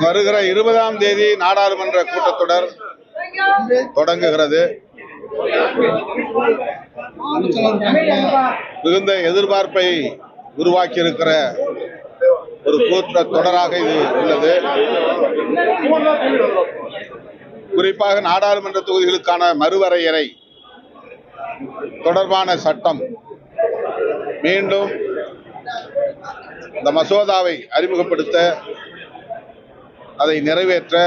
வருகிற 20ஆம் தேதி நாடாளுமன்ற கூட்டத்தொடர் தொடங்குகிறது. மிகுந்த எதிர்பார்ப்பை உருவாக்கி இருக்கிற ஒரு கூட்டத்தொடராக இது உள்ளது. குறிப்பாக நாடாளுமன்ற தொகுதிகளுக்கான மறுவரையறை தொடர்பான சட்டம் மீண்டும் இந்த மசோதாவை அறிமுகப்படுத்த, அதை நிறைவேற்ற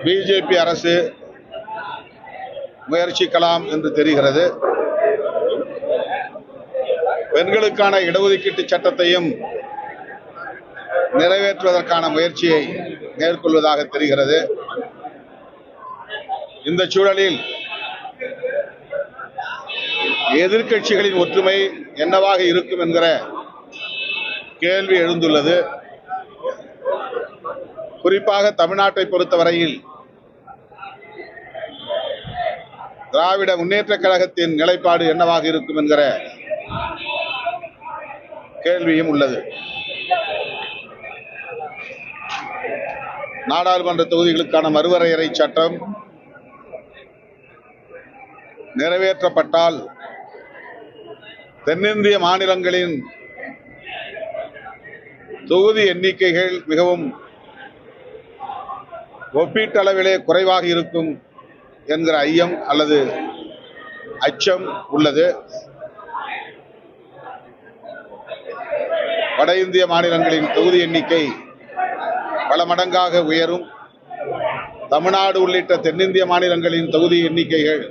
பிஜேபி அரசு முயற்சிக்கலாம் என்று தெரிகிறது. பெண்களுக்கான இடஒதுக்கீட்டு சட்டத்தையும் நிறைவேற்றுவதற்கான முயற்சியை மேற்கொள்வதாக தெரிகிறது. இந்த சூழலில் எதிர்க்கட்சிகளின் ஒற்றுமை என்னவாக இருக்கும் என்கிற கேள்வி எழுந்துள்ளது. குறிப்பாக தமிழ்நாட்டை பொறுத்தவரையில் திராவிட முன்னேற்ற கழகத்தின் நிலைப்பாடு என்னவாக இருக்கும் என்கிற கேள்வியும் உள்ளது. நாடாளுமன்ற தொகுதிகளுக்கான மறுவரையறை சட்டம் நிறைவேற்றப்பட்டால் தென்னிந்திய மாநிலங்களின் தொகுதி எண்ணிக்கைகள் மிகவும் ஒப்பீட்டளவிலே குறைவாக இருக்கும் என்கிற ஐயம் அல்லது அச்சம் உள்ளது. வட இந்திய மாநிலங்களின் தொகுதி எண்ணிக்கை பல மடங்காக உயரும். தமிழ்நாடு உள்ளிட்ட தென்னிந்திய மாநிலங்களின் தொகுதி எண்ணிக்கைகள்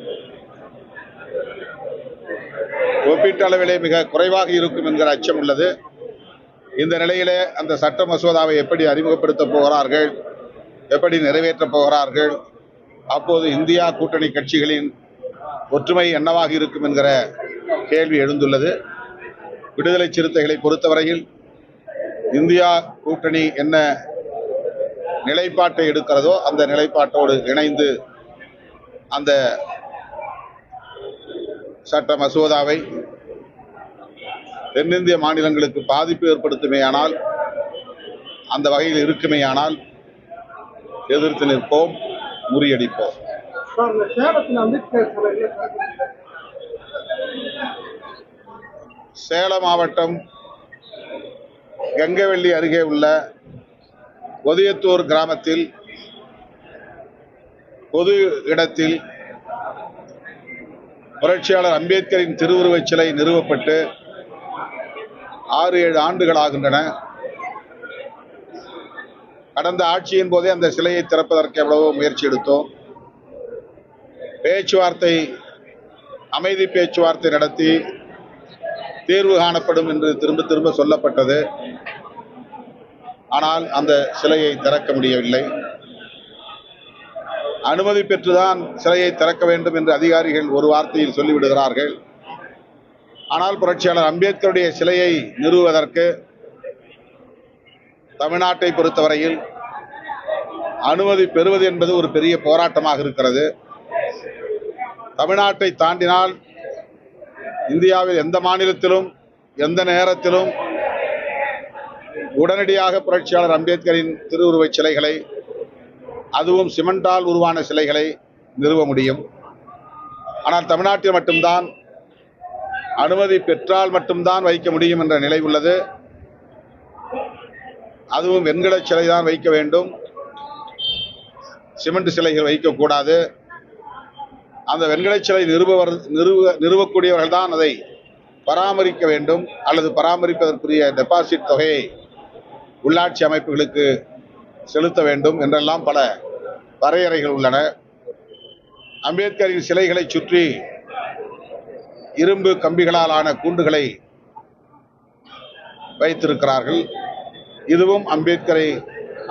ஒப்பீட்டளவிலே மிக குறைவாக இருக்கும் என்கிற அச்சம் உள்ளது. இந்த நிலையிலே அந்த சட்ட மசோதாவை எப்படி அறிமுகப்படுத்தப் போகிறார்கள், எப்படி நிறைவேற்றப் போகிறார்கள், அப்போது இந்தியா கூட்டணி கட்சிகளின் ஒற்றுமை என்னவாக இருக்கும் என்கிற கேள்வி எழுந்துள்ளது. விடுதலை சிறுத்தைகளை பொறுத்தவரையில் இந்தியா கூட்டணி என்ன நிலைப்பாட்டை எடுக்கிறதோ அந்த நிலைப்பாட்டோடு இணைந்து அந்த சட்ட மசோதாவை தென்னிந்திய மாநிலங்களுக்கு பாதிப்பு ஏற்படுத்துமேயானால், அந்த வகையில் இருக்குமேயானால் எதிர்த்து நிற்போம், முறியடிப்போம். சேலம் மாவட்டம் கெங்கவெள்ளி அருகே உள்ள ஒதியத்தூர் கிராமத்தில் பொது இடத்தில் புரட்சியாளர் அம்பேத்கரின் திருவுருவச் சிலை நிறுவப்பட்டு 6-7 ஆண்டுகள் ஆகின்றன. கடந்த ஆட்சியின் போதே அந்த சிலையை திறப்பதற்கு எவ்வளவோ முயற்சி எடுத்தோம். அமைதி பேச்சுவார்த்தை நடத்தி தீர்வு காணப்படும் என்று திரும்ப திரும்ப சொல்லப்பட்டது. ஆனால் அந்த சிலையை திறக்க முடியவில்லை. அனுமதி பெற்றுதான் சிலையை திறக்க வேண்டும் என்று அதிகாரிகள் ஒரு வார்த்தையில் சொல்லிவிடுகிறார்கள். ஆனால் புரட்சியாளர் அம்பேத்கருடைய சிலையை நிறுவுவதற்கு தமிழ்நாட்டை பொறுத்தவரையில் அனுமதி பெறுவது என்பது ஒரு பெரிய போராட்டமாக இருக்கிறது. தமிழ்நாட்டை தாண்டினால் இந்தியாவில் எந்த மாநிலத்திலும் எந்த நேரத்திலும் உடனடியாக புரட்சியாளர் அம்பேத்கரின் திருவுருவச் சிலைகளை, அதுவும் சிமெண்டால் உருவான சிலைகளை நிறுவ முடியும். ஆனால் தமிழ்நாட்டில் மட்டும்தான் அனுமதி பெற்றால் மட்டும்தான் வைக்க முடியும் என்ற நிலை உள்ளது. அதுவும் வெண்கல சிலை தான் வைக்க வேண்டும், சிமெண்ட் சிலைகள் வைக்கக்கூடாது. அந்த வெண்கல சிலை நிறுவக்கூடியவர்கள் தான் அதை பராமரிக்க வேண்டும், அல்லது பராமரிப்பதற்குரிய டெபாசிட் தொகையை உள்ளாட்சி அமைப்புகளுக்கு செலுத்த வேண்டும் என்றெல்லாம் பல வரையறைகள் உள்ளன. அம்பேத்கரின் சிலைகளை சுற்றி இரும்பு கம்பிகளால் ஆன கூண்டுகளை வைத்திருக்கிறார்கள். இதுவும் அம்பேத்கரை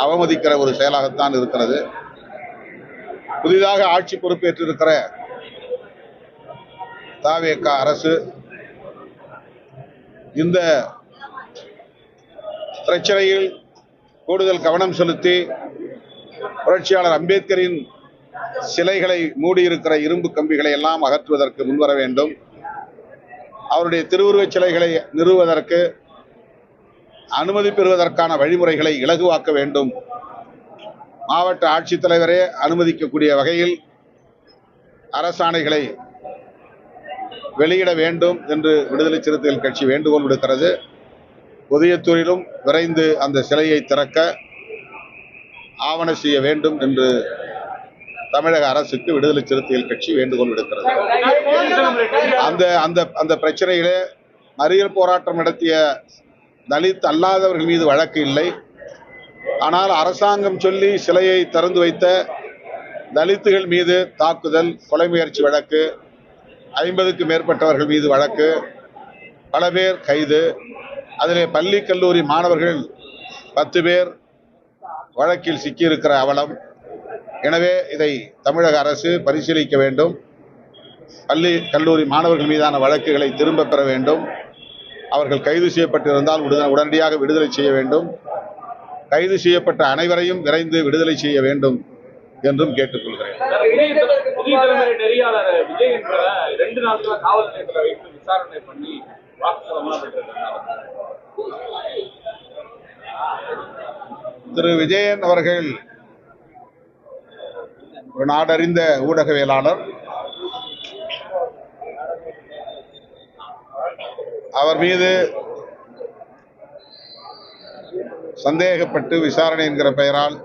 அவமதிக்கிற ஒரு செயலாகத்தான் இருக்கிறது. புதிதாக ஆட்சி பொறுப்பேற்றிருக்கிற தவேக அரசு இந்த பிரச்சனையில் கூடுதல் கவனம் செலுத்தி புரட்சியாளர் அம்பேத்கரின் சிலைகளை மூடியிருக்கிற இரும்பு கம்பிகளை எல்லாம் அகற்றுவதற்கு முன்வர வேண்டும். அவருடைய திருவுருவச் சிலைகளை நிறுவுவதற்கு அனுமதி பெறுவதற்கான வழிமுறைகளை இலகுவாக்க வேண்டும். மாவட்ட ஆட்சித்தலைவரே அனுமதிக்கக்கூடிய வகையில் அரசாணைகளை வெளியிட வேண்டும் என்று விடுதலை சிறுத்தைகள் கட்சி வேண்டுகோள் விடுக்கிறது. புதியத்தூரிலும் விரைந்து அந்த சிலையை திறக்க ஆவண செய்ய வேண்டும் என்று தமிழக அரசுக்கு விடுதலை சிறுத்தைகள் கட்சி வேண்டுகோள் விடுக்கிறது. அந்த பிரச்சனையிலே மறியல் போராட்டம் நடத்திய தலித் அல்லாதவர்கள் மீது வழக்கு இல்லை. ஆனால் அரசாங்கம் சொல்லி சிலையை திறந்து வைத்த தலித்துகள் மீது தாக்குதல், கொலை முயற்சி வழக்கு, 50க்கும் மேற்பட்டவர்கள் மீது வழக்கு, பல பேர் கைது, அதிலே பள்ளி கல்லூரி மாணவர்கள் 10 பேர் வழக்கில் சிக்கியிருக்கிற அவலம். எனவே இதை தமிழக அரசு பரிசீலிக்க வேண்டும். பள்ளி கல்லூரி மாணவர்கள் மீதான வழக்குகளை திரும்ப பெற வேண்டும். அவர்கள் கைது செய்யப்பட்டிருந்தால் உடனடியாக விடுதலை செய்ய வேண்டும். கைது செய்யப்பட்ட அனைவரையும் விரைந்து விடுதலை செய்ய வேண்டும் என்றும் கேட்டுக்கொள்கிறேன். திரு விஜயன் அவர்கள் ஒரு நாடறிந்த ஊடகவியலாளர். அவர் மீது சந்தேகப்பட்டு விசாரணை என்கிற பெயரால்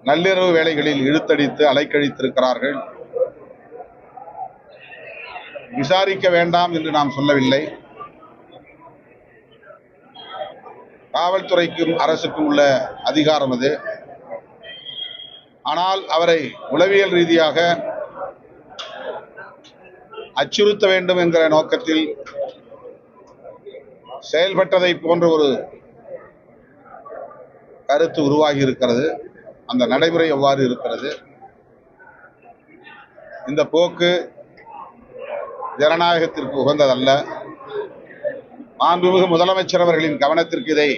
நள்ளிரவு வேளைகளில் இழுத்தடித்து அலைக்கழித்திருக்கிறார்கள். விசாரிக்க வேண்டாம் என்று நாம் சொல்லவில்லை. காவல்துறைக்கும் அரசுக்கும் உள்ள அதிகாரம் அது. ஆனால் அவரை உளவியல் ரீதியாக அச்சுறுத்த வேண்டும் என்கிற நோக்கத்தில் செயல்பட்டதை போன்ற ஒரு கருத்து உருவாகி இருக்கிறது. அந்த நடைமுறை எவ்வாறு இருக்கிறது? இந்த போக்கு ஜனநாயகத்திற்கு உகந்ததல்ல. மாண்புமிகு முதலமைச்சர் அவர்களின் கவனத்திற்கு இதை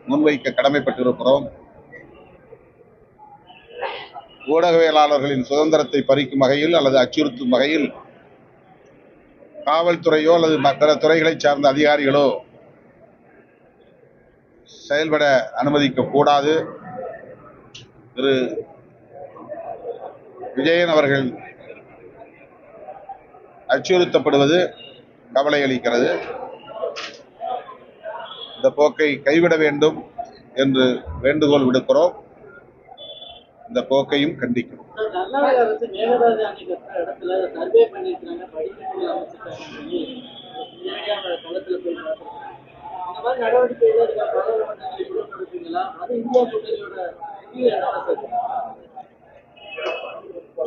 முன்வைக்க கடமைப்பட்டிருக்கிறோம். ஊடகவியலாளர்களின் சுதந்திரத்தை பறிக்கும் வகையில் அல்லது அச்சுறுத்தும் வகையில் காவல்துறையோ அல்லது பிற துறைகளை சார்ந்த அதிகாரிகளோ செயல்பட அனுமதிக்க கூடாது. திரு விஜயன் அவர்கள் அச்சுறுத்தப்படுவது கவலை அளிக்கிறது. இந்த போக்கை கைவிட வேண்டும் என்று வேண்டுகோள் விடுக்கிறோம். இந்த போக்கையும் கண்டிக்கிறோம்.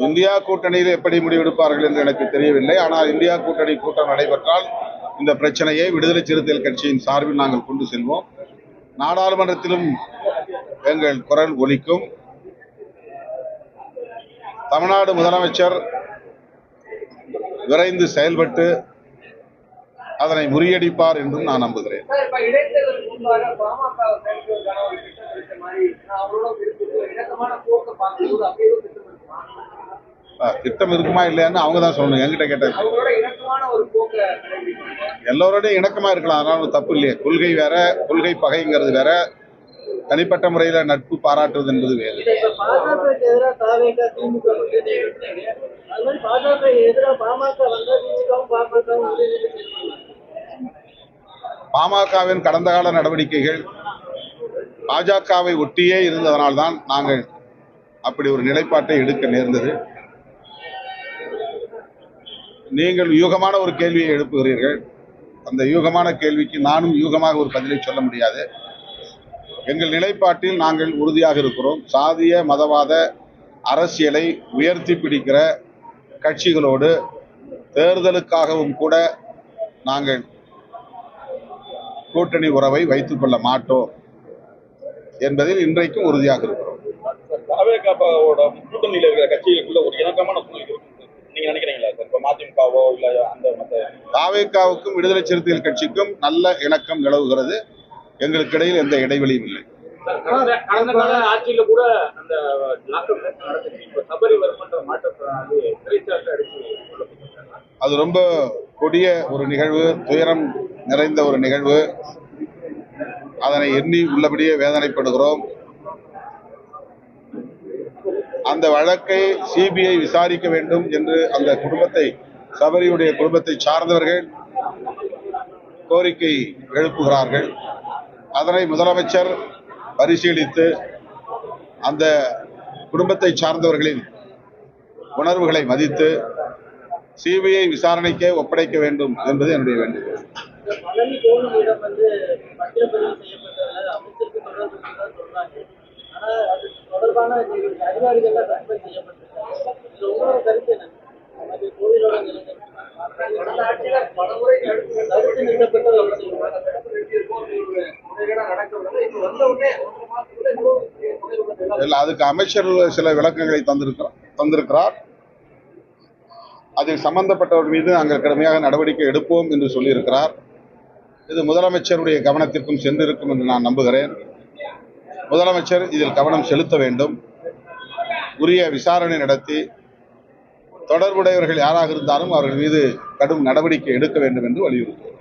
இந்தியா கூட்டணியில் எப்படி முடிவெடுப்பார்கள் என்று எனக்கு தெரியவில்லை. ஆனால் இந்தியா கூட்டணி கூட்டம் நடைபெற்றால் இந்த பிரச்சனையை விடுதலை சிறுத்தைகள் கட்சியின் சார்பில் நாங்கள் கொண்டு செல்வோம். நாடாளுமன்றத்திலும் எங்கள் குரல் ஒலிக்கும். தமிழ்நாடு முதலமைச்சர் விரைந்து செயல்பட்டு அதனை முறியடிப்பார் என்றும் நான் நம்புகிறேன். திட்டம் இருக்குமா இல்லையான்னு அவங்க தான் சொல்லணும். என்கிட்ட கேட்டாங்க. எல்லோரோடையும் இணக்கமா இருக்கலாம், அதனால தப்பு இல்லையே. கொள்கை வேற, கொள்கை பகைங்கிறது வேற, தனிப்பட்ட முறையில நட்பு பாராட்டுவது என்பது வேறு. பாமகவின் கடந்த கால நடவடிக்கைகள் பாஜகவை ஒட்டியே இருந்ததனால்தான் நாங்கள் அப்படி ஒரு நிலைப்பாட்டை எடுக்க நேர்ந்தது. நீங்கள் யூகமான ஒரு கேள்வியை எழுப்புகிறீர்கள். அந்த யூகமான கேள்விக்கு நானும் யூகமாக ஒரு பதிலை சொல்ல முடியாது. எங்கள் நிலைப்பாட்டில் நாங்கள் உறுதியாக இருக்கிறோம். சாதிய மதவாத அரசியலை உயர்த்தி பிடிக்கிற கட்சிகளோடு தேர்தலுக்காகவும் கூட நாங்கள் கூட்டணி உறவை வைத்துக் கொள்ள மாட்டோம் என்பதில் இன்றைக்கும் உறுதியாக இருக்கிறோம். கூட்டணியில் இருக்கிற கட்சிகளுக்குள்ள ஒரு இணக்கமான சூழ்நிலை நீங்க நினைக்கிறீங்களா சார்? இப்ப மதிமுகவோ இல்ல அந்த தாவேகாவுக்கும் விடுதலை சிறுத்தைகள் கட்சிக்கும் நல்ல இணக்கம் நிலவுகிறது. எங்களுக்கு இடையில் எந்த இடைவெளியும் இல்லை. கடந்த கால ஆட்சியில கூட அந்த அது ரொம்ப கொடிய ஒரு நிகழ்வு, துயரம் நிறைந்த ஒரு நிகழ்வு. அதனை எண்ணி உள்ளபடியே வேதனைப்படுகிறோம். அந்த வழக்கை சிபிஐ விசாரிக்க வேண்டும் என்று அந்த குடும்பத்தை, சபரியுடைய குடும்பத்தை சார்ந்தவர்கள் கோரிக்கை எழுப்புகிறார்கள். அதனை முதலமைச்சர் பரிசீலித்து அந்த குடும்பத்தை சார்ந்தவர்களின் உணர்வுகளை மதித்து சிபிஐ விசாரணைக்கே ஒப்படைக்க வேண்டும் என்பது என்னுடைய வேண்டுகோள். பழனி கோவிலிடம் பத்திரப்பதிவு செய்யப்பட்டதில் அமைச்சருக்கு தொடர்பு சொல்றாங்க. ஆனா அது தொடர்பான அதிகாரிகள் சஸ்பெண்ட் செய்யப்பட்டிருக்காங்க. இதுல உங்களோட கருத்து என்ன? அது கோவிலோட தடுத்து நிறுத்தப்பட்டது அதுக்கு அமைச்சர் சில விளக்கங்களை தந்திருக்கிறார். அதில் சம்பந்தப்பட்டவர் மீது நாங்கள் கடுமையாக நடவடிக்கை எடுப்போம் என்று சொல்லியிருக்கிறார். இது முதலமைச்சருடைய கவனத்திற்கும் சென்றிருக்கும் என்று நான் நம்புகிறேன். முதலமைச்சர் இதில் கவனம் செலுத்த வேண்டும். உரிய விசாரணை நடத்தி தொடர்புடையவர்கள் யாராக இருந்தாலும் அவர்கள் மீது கடும் நடவடிக்கை எடுக்க வேண்டும் என்று வலியுறுத்துகிறேன்.